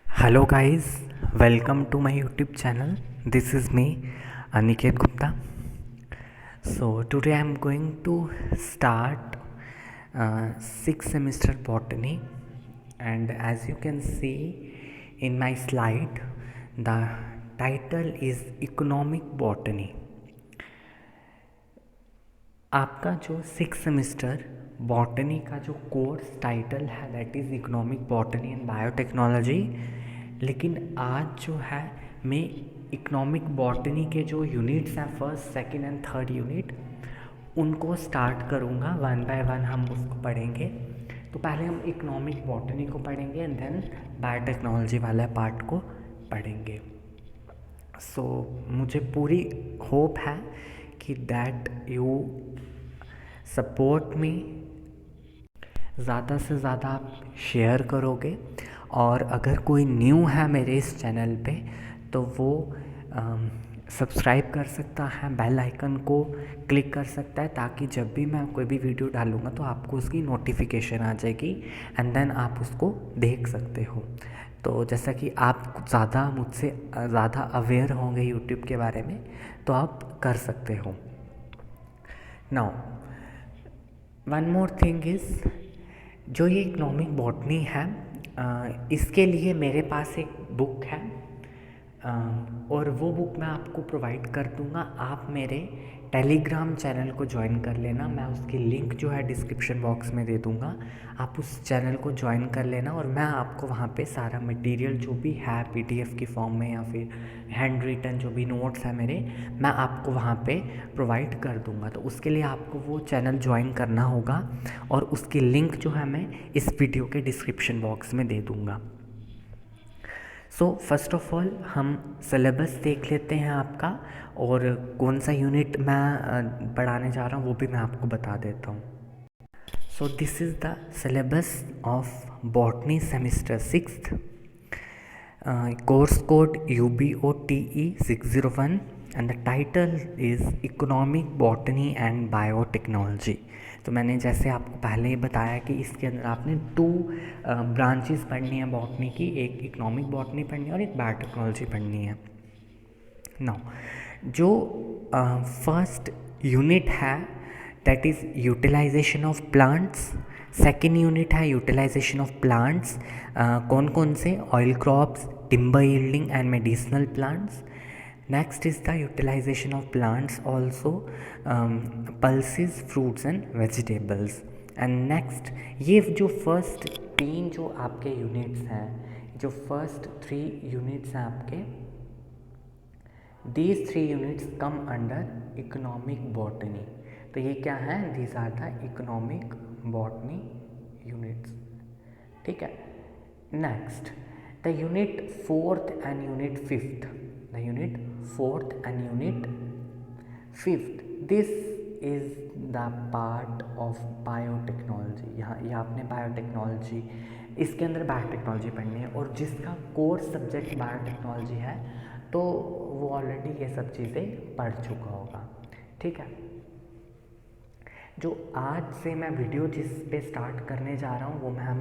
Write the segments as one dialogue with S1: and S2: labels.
S1: Hello guys, welcome to my YouTube channel. This is me, Aniket Gupta. So today I'm going to start sixth semester botany, and as you can see in my slide, the title is economic botany. आपका जो six semester botany का जो course title है that is economic botany and biotechnology, लेकिन आज जो है मैं इकोनॉमिक बॉटनी के जो यूनिट्स हैं first second and third unit उनको स्टार्ट करूँगा। वन बाय वन हम उसको पढ़ेंगे। तो पहले हम इकोनॉमिक बॉटनी को पढ़ेंगे एंड देन बायोटेक्नोलॉजी वाला पार्ट को पढ़ेंगे। मुझे पूरी होप है कि दैट यू सपोर्ट मी, ज़्यादा से ज़्यादा आप शेयर करोगे। और अगर कोई न्यू है मेरे इस चैनल पे तो वो सब्सक्राइब कर सकता है, बेल आइकन को क्लिक कर सकता है, ताकि जब भी मैं कोई भी वीडियो डालूँगा तो आपको उसकी नोटिफिकेशन आ जाएगी एंड देन आप उसको देख सकते हो। तो जैसा कि आप ज़्यादा मुझसे ज़्यादा अवेयर होंगे यूट्यूब के बारे में तो आप कर सकते हो। Now one more thing is, जो ये इकोनॉमिक बॉटनी है इसके लिए मेरे पास एक बुक है और वो बुक मैं आपको प्रोवाइड कर दूँगा। आप मेरे टेलीग्राम चैनल को ज्वाइन कर लेना, मैं उसकी लिंक जो है डिस्क्रिप्शन बॉक्स में दे दूँगा। आप उस चैनल को ज्वाइन कर लेना और मैं आपको वहाँ पे सारा मटेरियल जो भी है पीडीएफ की फॉर्म में या फिर हैंड रिटन जो भी नोट्स है मेरे, मैं आपको वहाँ पे प्रोवाइड कर दूँगा। तो उसके लिए आपको वो चैनल ज्वाइन करना होगा और उसकी लिंक जो है मैं इस वीडियो के डिस्क्रिप्शन बॉक्स में दे दूँगा। फर्स्ट ऑफ ऑल हम सिलेबस देख लेते हैं आपका, और कौन सा यूनिट मैं पढ़ाने जा रहा हूँ वो भी मैं आपको बता देता हूँ। This is the syllabus of botany semester sixth, course code UBOTE 601 and the title is economic botany and biotechnology. तो मैंने जैसे आपको पहले ही बताया कि इसके अंदर आपने टू ब्रांचेस पढ़नी है बॉटनी की, एक इकोनॉमिक बॉटनी पढ़नी है और एक बायोटेक्नोलॉजी पढ़नी है। नाउ जो फर्स्ट यूनिट है that is utilization of plants, second unit है यूटिलाइजेशन ऑफ प्लांट्स, कौन कौन से, oil crops, timber yielding and medicinal plants. Next is the utilization of plants also, pulses, fruits and vegetables. And next ये जो first तीन जो आपके units हैं, जो फर्स्ट थ्री यूनिट्स हैं आपके, these three units come under economic botany. तो ये क्या है, these are the economic botany units. ठीक है। Next the unit fourth and unit fifth, the unit fourth and unit fifth, this is the part of biotechnology. यहाँ ये आपने biotechnology, इसके अंदर बायोटेक्नोलॉजी पढ़नी है, और जिसका कोर्स सब्जेक्ट बायोटेक्नोलॉजी है तो वो ऑलरेडी ये सब चीज़ें पढ़ चुका होगा। ठीक है। जो आज से मैं वीडियो जिस पे स्टार्ट करने जा रहा हूँ वो मैं हम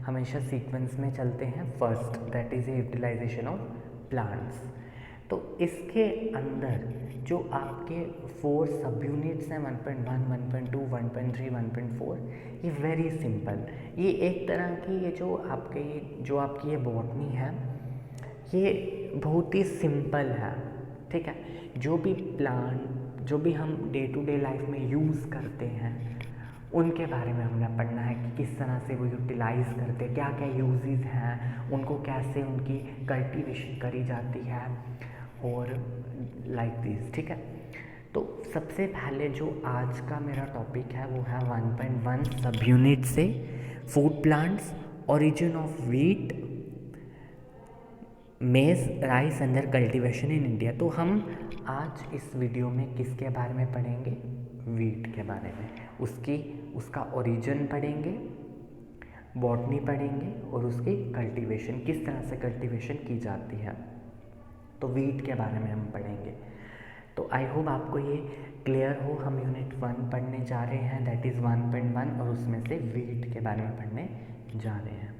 S1: हमेशा सीक्वेंस में चलते हैं। First that is a utilization of plants. तो इसके अंदर जो आपके फोर सब यूनिट्स हैं 1.1, 1.2, 1.3, 1.4, ये वेरी सिंपल, ये एक तरह की ये जो आपकी ये बॉटनी है ये बहुत ही सिंपल है। ठीक है। जो भी प्लांट जो भी हम डे टू डे लाइफ में यूज़ करते हैं उनके बारे में हमने पढ़ना है कि किस तरह से वो यूटिलाइज़ करते हैं, क्या क्या यूजेस हैं, उनको कैसे उनकी कल्टीवेशन करी जाती है और लाइक दिस। ठीक है। तो सबसे पहले जो आज का मेरा टॉपिक है वो है 1.1 सब यूनिट से food plants, origin of wheat, maize, rice under cultivation in India. तो हम आज इस वीडियो में किसके बारे में पढ़ेंगे, वीट के बारे में, उसका ओरिजिन पढ़ेंगे, बॉटनी पढ़ेंगे और उसकी कल्टीवेशन, किस तरह से कल्टीवेशन की जाती है। तो वीट के बारे में हम पढ़ेंगे। तो आई होप आपको ये क्लियर हो। हम यूनिट 1 पढ़ने जा रहे हैं दैट इज़ 1.1 और उसमें से वीट के बारे में पढ़ने जा रहे हैं।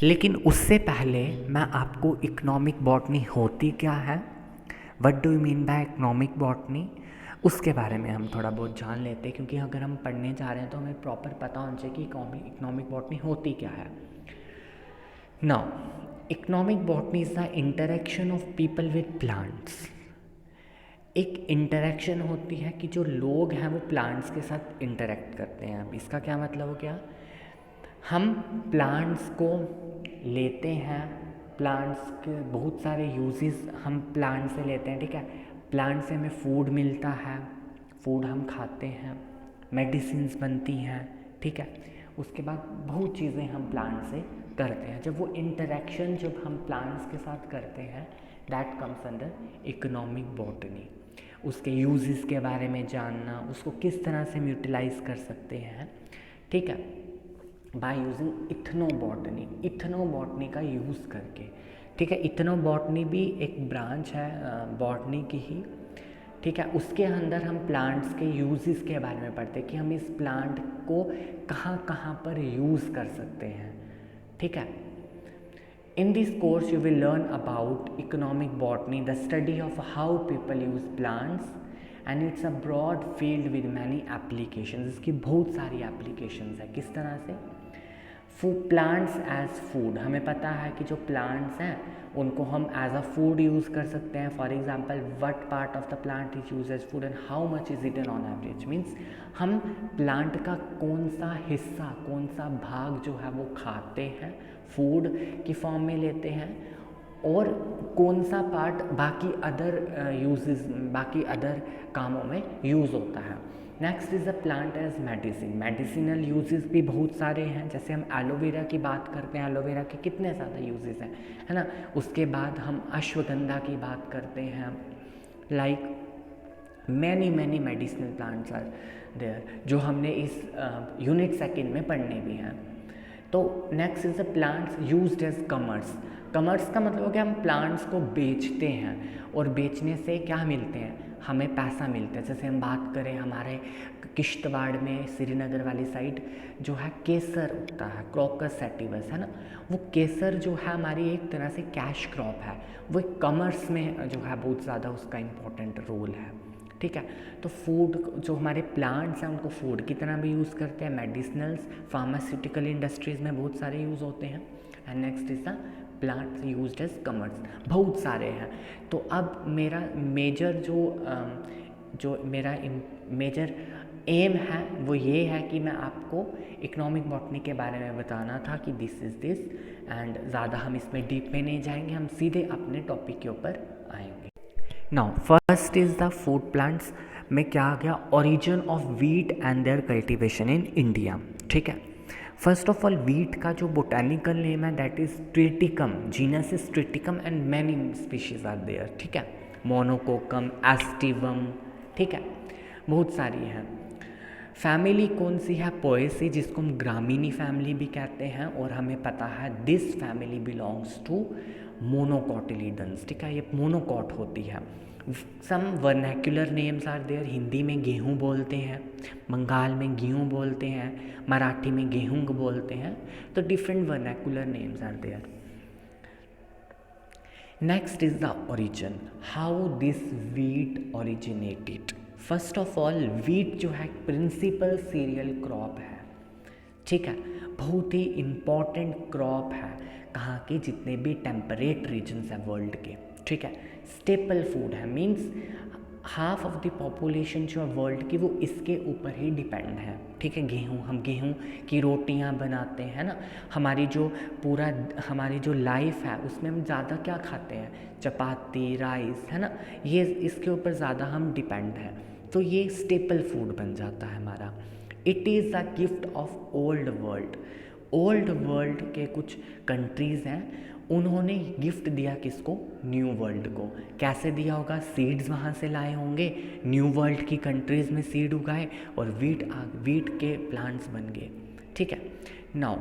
S1: लेकिन उससे पहले मैं आपको इकोनॉमिक बॉटनी होती क्या है, what do you mean by economic botany, उसके बारे में हम थोड़ा बहुत जान लेते हैं, क्योंकि अगर हम पढ़ने जा रहे हैं तो हमें प्रॉपर पता होना चाहिए कि इकोनॉमिक बॉटनी होती क्या है। Now economic botany is the interaction of people with plants. एक इंटरेक्शन होती है कि जो लोग हैं वो प्लांट्स के साथ इंटरेक्ट करते हैं। अब इसका क्या मतलब हो गया, हम प्लांट्स को लेते हैं, प्लांट्स के बहुत सारे यूजेस हम प्लांट से लेते हैं, ठीक है। प्लांट से हमें फूड मिलता है, फूड हम खाते हैं, मेडिसिन्स बनती हैं, ठीक है। उसके बाद बहुत चीज़ें हम प्लांट से करते हैं। जब वो इंटरेक्शन जब हम प्लांट्स के साथ करते हैं, that comes under economic botany. उसके यूजेस के बारे में जानना, उसको किस तरह से हम यूटिलाइज कर सकते हैं, ठीक है, बाय यूजिंग इथनोबॉटनी, इथनोबॉटनी का यूज़ करके, ठीक है। इथनोबॉटनी भी एक ब्रांच है बॉटनी की ही, ठीक है। उसके अंदर हम प्लांट्स के यूजेस के बारे में पढ़ते हैं कि हम इस प्लांट को कहाँ कहाँ पर यूज़ कर सकते हैं, ठीक है। In this course you will learn about economic botany, the study of how people use plants, and it's a broad field with many applications. इसकी बहुत सारी applications है। किस तरह से, प्लांट्स एज फूड, हमें पता है कि जो प्लांट्स हैं उनको हम एज अ फूड यूज़ कर सकते हैं। For example what part of the plant is use as food and how much is eaten on average, means हम प्लांट का कौन सा हिस्सा, कौन सा भाग जो है वो खाते हैं, फूड की फॉर्म में लेते हैं, और कौन सा पार्ट बाकी अदर यूजेस, बाकी अदर कामों में यूज़ होता है। Next is the plant as medicine, medicinal uses भी बहुत सारे हैं। जैसे हम एलोवेरा की बात करते हैं, एलोवेरा के कितने ज़्यादा यूजेस हैं, है ना। उसके बाद हम अश्वगंधा की बात करते हैं, like many many medicinal plants are there, जो हमने इस यूनिट सेकेंड में पढ़ने भी हैं। तो next is the plants used as commerce, commerce का मतलब हो गया हम प्लांट्स को बेचते हैं, और बेचने से क्या मिलते हैं, हमें पैसा मिलता है। जैसे हम बात करें हमारे किश्तवाड़ में, श्रीनगर वाली साइड जो है केसर उगता है, क्रोकस सैटिवस, है ना। वो केसर जो है हमारी एक तरह से कैश क्रॉप है, वो एक कमर्स में जो है बहुत ज़्यादा उसका इम्पोर्टेंट रोल है, ठीक है। तो फूड, जो हमारे प्लांट्स हैं उनको फूड की तरह भी यूज़ करते हैं, मेडिसिनल्स, फार्मास्यूटिकल इंडस्ट्रीज़ में बहुत सारे यूज़ होते हैं। And next is the plants used as commerce, बहुत सारे हैं। तो अब मेरा मेजर जो मेरा मेजर एम है वो ये है कि मैं आपको इकोनॉमिक बॉटनी के बारे में बताना था कि दिस इज़ दिस, एंड ज़्यादा हम इसमें डीप में नहीं जाएंगे, हम सीधे अपने टॉपिक के ऊपर आएंगे। Now first is the food plants में क्या आ गया, origin of wheat and their cultivation in India, ठीक है। फर्स्ट ऑफ ऑल वीट का जो बोटानिकल नेम है that is triticum, genus is triticum and many species are there, ठीक है। मोनोकोकम, एस्टिवम, ठीक है, बहुत सारी हैं। फैमिली कौन सी है, पोएसी, जिसको हम ग्रामीणी फैमिली भी कहते हैं, और हमें पता है this family belongs to monocotyledons, ठीक है, ये मोनोकॉट होती है। Some vernacular names are there, Hindi में गेहूँ बोलते हैं, बंगाल में गेहूँ बोलते हैं, मराठी में गेहूँ बोलते हैं, तो different vernacular names are there. Next is the origin, how this wheat originated. First of all wheat जो है प्रिंसिपल सीरियल क्रॉप है, ठीक है, बहुत ही इम्पॉर्टेंट क्रॉप है कहाँ के, जितने भी टेम्परेट रीजन्स हैं वर्ल्ड के, ठीक है। स्टेपल फूड है, means half of the population जो है वर्ल्ड की वो इसके ऊपर ही डिपेंड है, ठीक है। गेहूँ, हम गेहूँ की रोटियाँ बनाते हैं ना, हमारी जो लाइफ है उसमें हम ज़्यादा क्या खाते हैं, चपाती, राइस, है ना, ये इसके ऊपर ज़्यादा हम डिपेंड हैं, तो ये स्टेपल फूड बन जाता है हमारा। It is a gift of old world, old world के कुछ कंट्रीज़ हैं, उन्होंने गिफ्ट दिया किसको, न्यू वर्ल्ड को। कैसे दिया होगा, सीड्स वहाँ से लाए होंगे, न्यू वर्ल्ड की कंट्रीज़ में सीड उगाए और वीट के प्लांट्स बन गए, ठीक है। नाउ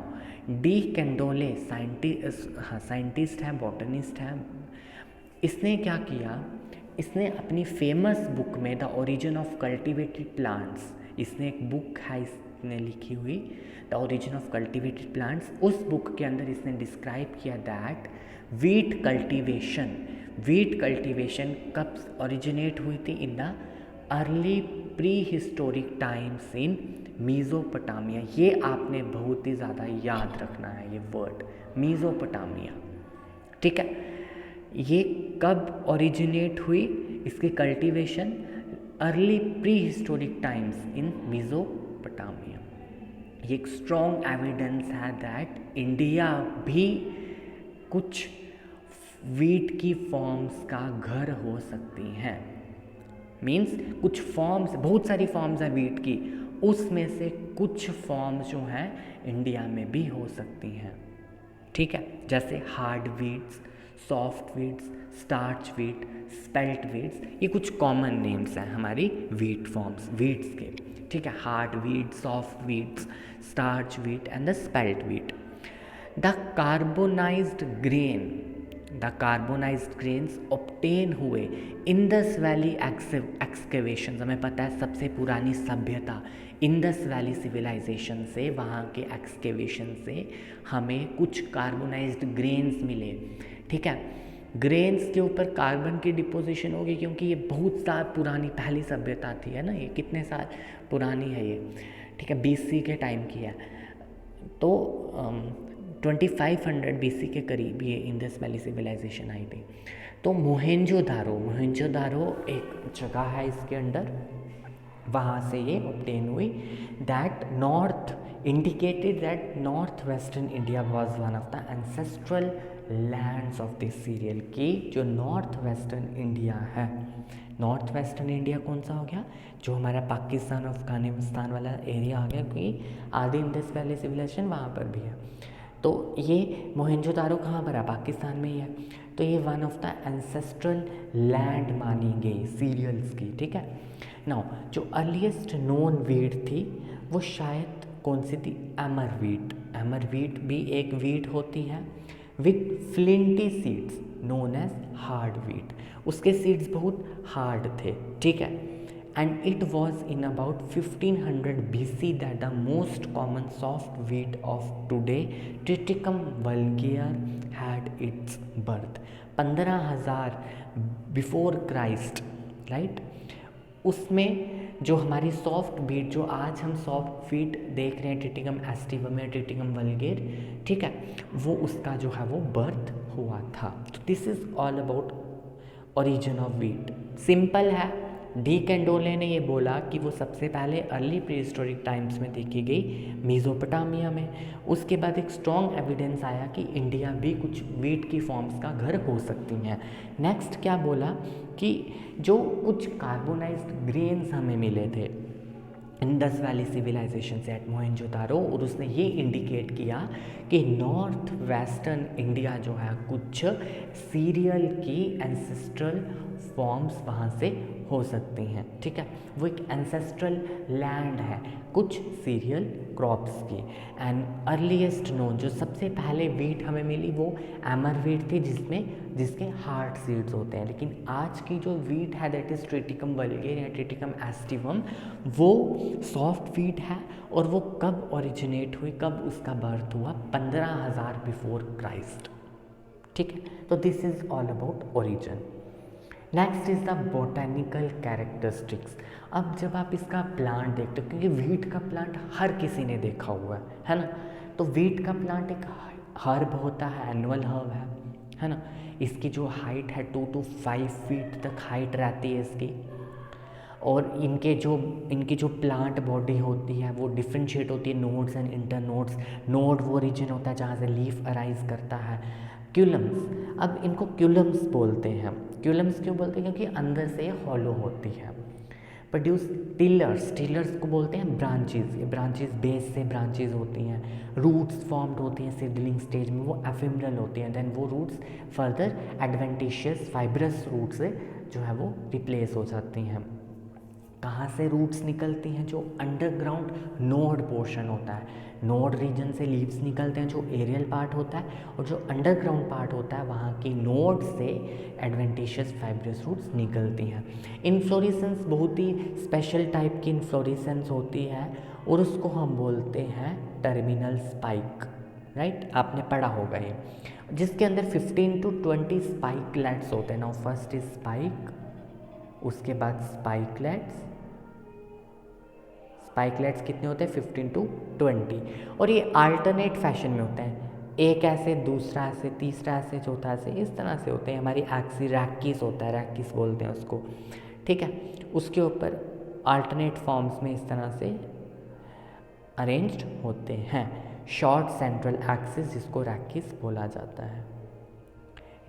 S1: डी कैंडोले साइंटिस्ट है, बॉटनिस्ट है, इसने क्या किया, इसने अपनी फेमस बुक में the origin of cultivated plants, इसने एक बुक है ने लिखी हुई the origin of cultivated plants, उस बुक के अंदर इसने डिस्क्राइब किया दैट वीट कल्टीवेशन कब ओरिजिनेट हुई थी, in the early pre historic times in Mesopotamia. ये आपने बहुत ही ज़्यादा याद रखना है ये वर्ड मीज़ोपोटामिया, ठीक है। ये कब ओरिजिनेट हुई इसकी cultivation, early pre historic times in Mesopotamia. ये एक स्ट्रॉन्ग एविडेंस है दैट इंडिया भी कुछ वीट की फॉर्म्स का घर हो सकती हैं। मीन्स कुछ फॉर्म्स, बहुत सारी फॉर्म्स हैं वीट की, उसमें से कुछ फॉर्म्स जो हैं इंडिया में भी हो सकती हैं, ठीक है। जैसे hard weeds, soft wheats, starch wheat, spelt weeds, ये कुछ कॉमन नेम्स हैं हमारी वीट फॉर्म्स वीट्स के, ठीक है। Hard wheat, soft wheats, starch wheat and the spelt wheat. The carbonized grains obtain हुए इंडस वैली एक्सकेवेशन। हमें पता है सबसे पुरानी सभ्यता इंडस वैली सिविलाइजेशन से, वहाँ के एक्सकेवेशन से हमें कुछ कार्बोनाइज्ड ग्रेन्स मिले, ठीक है। ग्रेन्स के ऊपर कार्बन की डिपोजिशन होगी क्योंकि ये बहुत साल पुरानी पहली सभ्यता थी, है ना। ये कितने साल पुरानी है ये, ठीक है, BC के टाइम की है। तो 2500 BC के करीब ये इंडस वैली सिविलाइजेशन आई थी। तो मोहेंजोदारो एक जगह है इसके अंडर, वहाँ से ये ऑब्टेन हुई। That indicated that north western India was one of the ancestral lands of this serial, की जो नॉर्थ वेस्टर्न इंडिया है, नॉर्थ वेस्टर्न इंडिया कौन सा हो गया, जो हमारा पाकिस्तान अफगानिस्तान वाला एरिया आ गया, क्योंकि आदि इंडस वैली सिविलाइजेशन वहाँ पर भी है। तो ये मोहेंजोदारो कहाँ पर है, पाकिस्तान में ही है। तो ये one of the ancestral land मानी गई सीरियल्स की, ठीक है। नाउ जो अर्लीस्ट नोन वीट थी वो शायद कौन सी थी, एमर वीट भी एक वीट होती है with flinty seeds known as hard wheat. उसके सीड्स बहुत हार्ड थे, ठीक है। And it was in about 1500 BC that the most common soft wheat of today, Triticum vulgare, had its birth. 15,000 before Christ, right. उसमें जो हमारी soft wheat, जो आज हम सॉफ्ट वीट देख रहे हैं, ट्रिटिकम एस्टिवम या ट्रिटिकम वल्गेर, ठीक है, वो उसका जो है वो बर्थ हुआ था। तो this is all about origin of wheat. Simple है। डी कैंडोले ने ये बोला कि वो सबसे पहले अर्ली प्री हिस्टोरिक टाइम्स में देखी गई मीज़ोपोटामिया में। उसके बाद एक स्ट्रॉन्ग एविडेंस आया कि इंडिया भी कुछ वीट की फॉर्म्स का घर हो सकती हैं। नेक्स्ट क्या बोला कि जो कुछ कार्बोनाइज्ड ग्रेन्स हमें मिले थे इंडस वैली सिविलाइजेशन से एट मोहेंजोदारो, और उसने ये इंडिकेट किया कि नॉर्थ वेस्टर्न इंडिया जो है कुछ सीरियल की एंसेस्ट्रल फॉर्म्स वहाँ से हो सकती हैं, ठीक है। वो एक एंसेस्ट्रल लैंड है कुछ सीरियल क्रॉप्स की। एंड अर्लीस्ट नोन, जो सबसे पहले वीट हमें मिली वो एमर वीट थी, जिसके हार्ड सीड्स होते हैं। लेकिन आज की जो वीट है दैट इज ट्रिटिकम वल्गेर या ट्रिटिकम एस्टिवम, वो सॉफ्ट वीट है। और वो कब ओरिजिनेट हुई, कब उसका बर्थ हुआ, 15,000 बिफोर क्राइस्ट, ठीक है। तो this is all about origin. Next is the botanical characteristics. अब जब आप इसका प्लांट देखते हो, क्योंकि वीट का प्लांट हर किसी ने देखा हुआ है ना। तो वीट का प्लांट एक हर्ब होता है, एनुअल हर्ब है ना। इसकी जो हाइट है 2 to 5 फीट तक हाइट रहती है इसकी। और इनकी जो प्लांट बॉडी होती है वो डिफ्रेंशिएट होती है नोड्स एंड इंटरनोड्स। नोड वो रीजन होता है जहाँ से लीफ अराइज करता है। क्यूलम्स, अब इनको क्यूलम्स बोलते हैं। क्यूलम्स क्यों बोलते हैं, क्योंकि अंदर से ये हॉलो होती है। प्रोड्यूस टिलर्स को बोलते हैं ब्रांचेस। ये ब्रांचेस बेस से ब्रांचेस होती हैं। रूट्स फॉर्म्ड होती हैं सीडलिंग स्टेज में, वो एफिमरल होती हैं। देन वो roots further adventitious fibrous root से जो है वो रिप्लेस हो जाती हैं। कहाँ से रूट्स निकलती हैं? जो अंडरग्राउंड नोड पोर्शन होता है, नोड रीजन से लीव्स निकलते हैं जो एरियल पार्ट होता है, और जो अंडरग्राउंड पार्ट होता है वहाँ की नोड से एडवेंटिशियस फाइब्रस रूट्स निकलती हैं। इन्फ्लोरेसेंस बहुत ही स्पेशल टाइप की इन्फ्लोरेसेंस होती है और उसको हम बोलते हैं टर्मिनल स्पाइक, राइट? आपने पढ़ा होगा ये, जिसके अंदर 15 to 20 स्पाइकलेट्स होते हैं। नाउ फर्स्ट इज स्पाइक, उसके बाद स्पाइकलेट्स। स्पाइकलेट्स कितने होते हैं? 15 to 20, और ये अल्टरनेट फैशन में होते हैं, एक ऐसे, दूसरा ऐसे, तीसरा ऐसे, चौथा ऐसे, इस तरह से होते हैं। हमारी एक्सी रैकिस होता है, रैकिस बोलते हैं उसको, ठीक है। उसके ऊपर अल्टरनेट फॉर्म्स में इस तरह से अरेंज्ड होते हैं। शॉर्ट सेंट्रल एक्सिस, जिसको रैकिस बोला जाता है।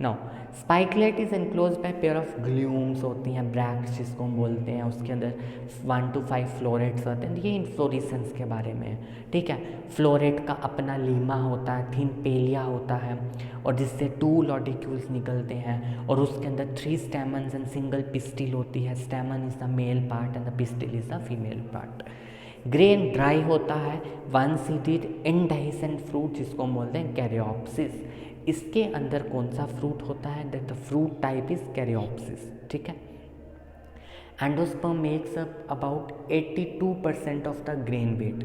S1: Now spikelet is enclose by pair of glumes होती हैं, ब्रैक्ट्स जिसको हम बोलते हैं। उसके अंदर 1 to 5 फ्लोरेट्स होते हैं। ये इन्फ्लोरेसेंस के बारे में है, ठीक है। फ्लोरेट का अपना लीमा होता है, थिन पेलिया होता है, और जिससे 2 लॉडिक्यूल्स निकलते हैं, और उसके अंदर 3 स्टैमन्स एंड सिंगल पिस्टिल होती है। Stamen is the male part and the pistil is the female part. Grain dry होता है, 1 सीडेड इंडेhiscent फ्रूट जिसको हम बोलते हैं कैरियोप्सिस। इसके अंदर कौन सा फ्रूट होता है? That the fruit type is caryopsis, ठीक है। Endosperm makes up about 82% of the grain weight.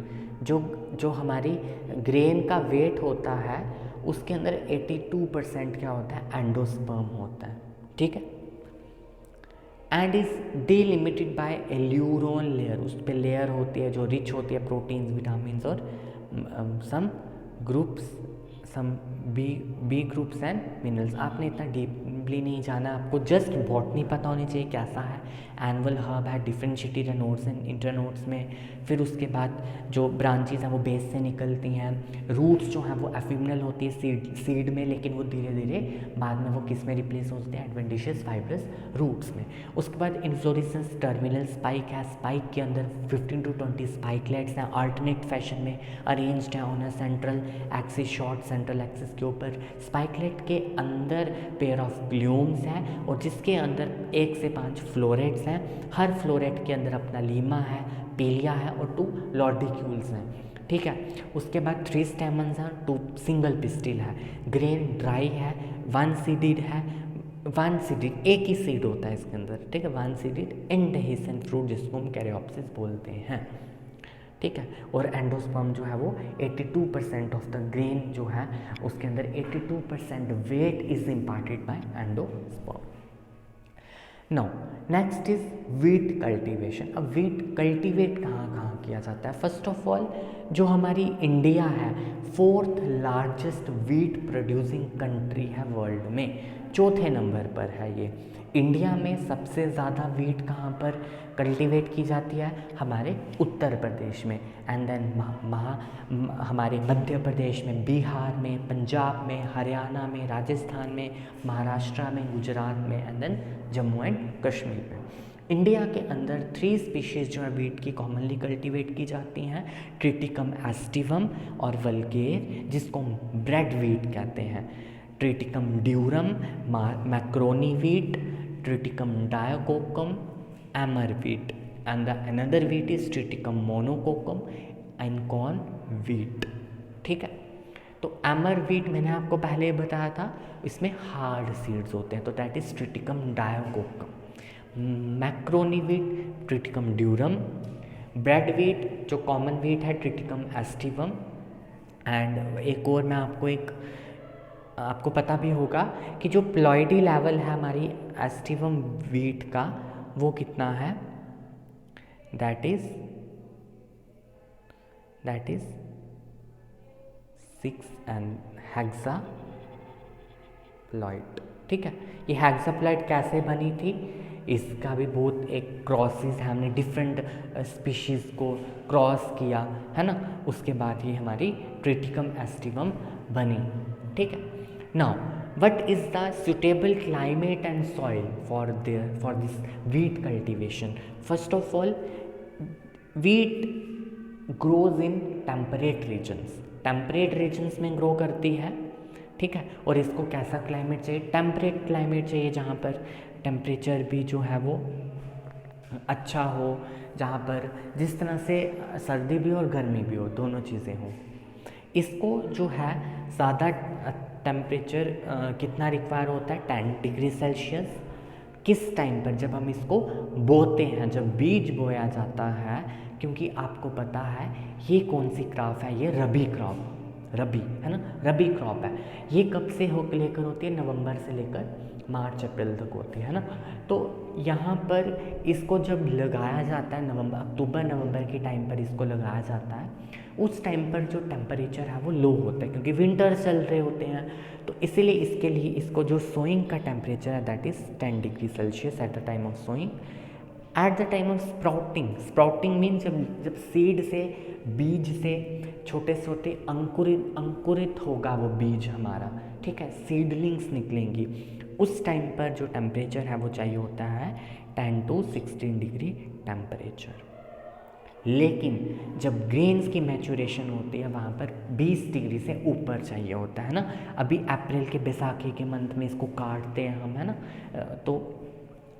S1: जो हमारी ग्रेन का वेट होता है उसके अंदर 82% क्या होता है? एंडोस्पर्म होता है, ठीक है। And is delimited by aleurone layer, उस पर लेयर होती है जो रिच होती है प्रोटीन्स, विटामिन्स और some groups, some B groups and minerals. आपने इतना डीपली नहीं जाना, आपको जस्ट बॉटनी पता होनी चाहिए कैसा है। एनुअल हर्ब है, डिफरेंशिएटेड नोड्स एंड इंटरनोड्स में। फिर उसके बाद जो ब्रांचेस हैं वो बेस से निकलती हैं। रूट्स जो हैं वो एफिमिनल होती है सीड में, लेकिन वो धीरे धीरे बाद में वो किस में रिप्लेस होते हैं? एडवेंटिशियस फाइब्रस रूट्स में। उसके बाद इन्फ्लोरेसेंस टर्मिनल स्पाइक है। स्पाइक के अंदर 15 to 20 स्पाइकलेट्स हैं, अल्टरनेट फैशन में अरेंज्ड है on a central axis, short central axis के ऊपर। स्पाइकलेट के अंदर पेयर ऑफ ग्लूम्स हैं, और जिसके अंदर 1 से 5 फ्लोरेट्स हैं। हर फ्लोरेट के अंदर अपना लीमा है, पेलिया है, और 2 लॉडिक्यूल्स हैं, ठीक है। उसके बाद 3 स्टेमन्स हैं, 2 सिंगल पिस्टिल है। ग्रेन ड्राई है, 1 सीडेड है, 1 सीडेड, एक ही सीड होता है इसके अंदर, ठीक है। 1 सीडेड इंडेhiscent फ्रूट जिसको हम कैरियोप्सिस बोलते हैं, ठीक है। और एंडोस्पर्म जो है वो 82% ऑफ द ग्रेन जो है उसके अंदर 82% weight is imparted by endosperm. Now next is wheat cultivation. अब वीट कल्टीवेट कहाँ किया जाता है? फर्स्ट ऑफ ऑल जो हमारी इंडिया है 4th largest wheat producing country है वर्ल्ड में, 4थे नंबर पर है ये। इंडिया में सबसे ज़्यादा वीट कहाँ पर कल्टीवेट की जाती है? हमारे उत्तर प्रदेश में, एंड देन हमारे मध्य प्रदेश में, बिहार में, पंजाब में, हरियाणा में, राजस्थान में, महाराष्ट्र में, गुजरात में, and then Jammu and Kashmir में। इंडिया के अंदर 3 स्पीशीज़ जो है वीट की कॉमनली कल्टीवेट की जाती हैं, ट्रिटिकम एस्टिवम और वल्गेर, जिसको हम ब्रेड वीट कहते हैं। Triticum durum, macaroni wheat, triticum dicoccum, emmer wheat, and the another wheat is triticum monococcum and corn wheat, ठीक है। तो एमर वीट मैंने आपको पहले बताया था, इसमें हार्ड सीड्स होते हैं, तो that is triticum dicoccum. Macaroni wheat triticum durum, bread wheat जो कॉमन वीट है ट्रिटिकम एस्टिवम, एंड एक और मैं आपको पता भी होगा कि जो प्लॉइडी लेवल है हमारी एस्टिवम वीट का वो कितना है? दैट इज 6 एंड हेक्साप्लॉइड, ठीक है। ये हेक्साप्लॉइड कैसे बनी थी? इसका भी बहुत एक क्रॉसेस है, हमने डिफरेंट स्पीशीज़ को क्रॉस किया है ना, उसके बाद ये हमारी ट्रिटिकम एस्टिवम बनी, ठीक है। Now what is the suitable climate and soil for this wheat cultivation? First of all, wheat grows in temperate regions में ग्रो करती है, ठीक है। और इसको कैसा क्लाइमेट चाहिए? टेम्परेट क्लाइमेट चाहिए, जहाँ पर टेम्परेचर भी जो है वो अच्छा हो, जहाँ पर जिस तरह से सर्दी भी और गर्मी भी हो, दोनों चीज़ें हों। इसको जो है ज़्यादा टेम्परेचर कितना रिक्वायर होता है, 10 डिग्री सेल्सियस। किस टाइम पर, जब हम इसको बोते हैं, जब बीज बोया जाता है, क्योंकि आपको पता है ये कौन सी क्रॉप है, ये रबी क्रॉप, रबी है ना, रबी क्रॉप है। ये कब से हो लेकर होती है, नवंबर से लेकर मार्च अप्रैल तक होती है ना। तो यहाँ पर इसको जब लगाया जाता है, नवंबर अक्टूबर नवंबर के टाइम पर इसको लगाया जाता है, उस टाइम पर जो टेम्परेचर है वो लो होता है, क्योंकि विंटर चल रहे होते हैं। तो इसीलिए इसके लिए इसको जो सोइंग का टेम्परेचर है that is 10 degree Celsius at the time of sowing. At the time of sprouting, sprouting means जब सीड से, बीज से छोटे छोटे अंकुरित होगा वो बीज हमारा, ठीक है, सीडलिंग्स निकलेंगी, उस टाइम पर जो टेम्परेचर है वो चाहिए होता है 10 to 16 डिग्री टेम्परेचर। लेकिन जब ग्रेन्स की मैचुरेशन होती है वहाँ पर 20 डिग्री से ऊपर चाहिए होता है ना। अभी अप्रैल के बैसाखी के मंथ में इसको काटते हैं हम, है ना, तो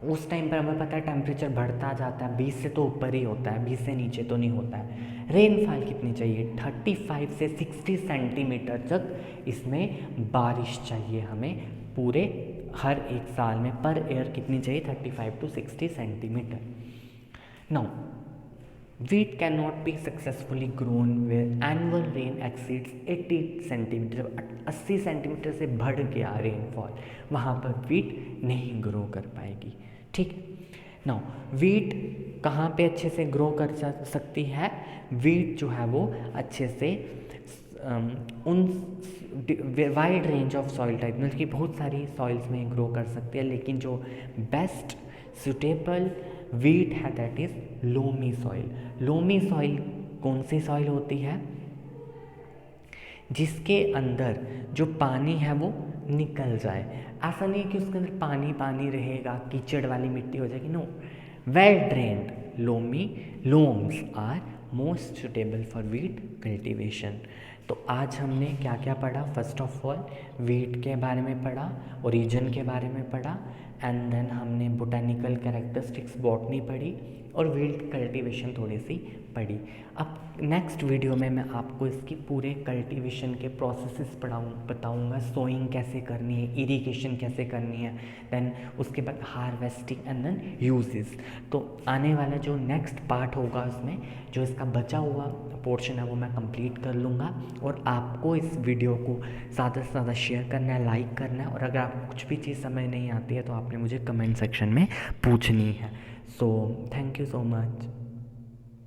S1: उस टाइम पर हमें पता है टेम्परेचर बढ़ता जाता है, 20 से तो ऊपर ही होता है, 20 से नीचे तो नहीं होता है। रेनफॉल कितनी चाहिए, 35 से 60 सेंटीमीटर तक इसमें बारिश चाहिए हमें, पूरे हर एक साल में पर ईयर कितनी चाहिए, 35 to 60 centimetre. Now wheat cannot be successfully grown where annual rain exceeds 80 centimetre. जब 80 सेंटीमीटर से बढ़ गया रेनफॉल, वहाँ पर वीट नहीं ग्रो कर पाएगी, ठीक। नाउ वीट कहाँ पे अच्छे से ग्रो कर सकती है, वीट जो है वो अच्छे से उन wide range of soil type, मतलब कि बहुत सारी सॉइल्स में ग्रो कर सकती है, लेकिन जो बेस्ट सुटेबल वीट है that is loamy soil. Loamy soil कौन सी सॉइल होती है, जिसके अंदर जो पानी है वो निकल जाए। ऐसा नहीं कि उसके अंदर पानी पानी रहेगा, कीचड़ वाली मिट्टी हो जाएगी, no, well drained loamy loams are most suitable for wheat cultivation. तो आज हमने क्या क्या पढ़ा, फर्स्ट ऑफ ऑल वीट के बारे में पढ़ा, ओरिजिन के बारे में पढ़ा, एंड देन हमने बोटानिकल कैरेक्टरिस्टिक्स बॉटनी पढ़ी, और वीट कल्टीवेशन थोड़ी सी पढ़ी। अब नेक्स्ट वीडियो में मैं आपको इसकी पूरे कल्टीवेशन के प्रोसेसेस बताऊंगा, सोइंग कैसे करनी है, इरिगेशन कैसे करनी है, देन उसके बाद हार्वेस्टिंग एंड देन यूजेस। तो आने वाला जो नेक्स्ट पार्ट होगा उसमें जो इसका बचा हुआ पोर्शन है वो मैं कंप्लीट कर लूँगा, और आपको इस वीडियो को ज़्यादा से ज़्यादा शेयर करना है, लाइक करना है, और अगर आपको कुछ भी चीज़ समझ नहीं आती है तो आपने मुझे कमेंट सेक्शन में पूछनी है। So thank you so much.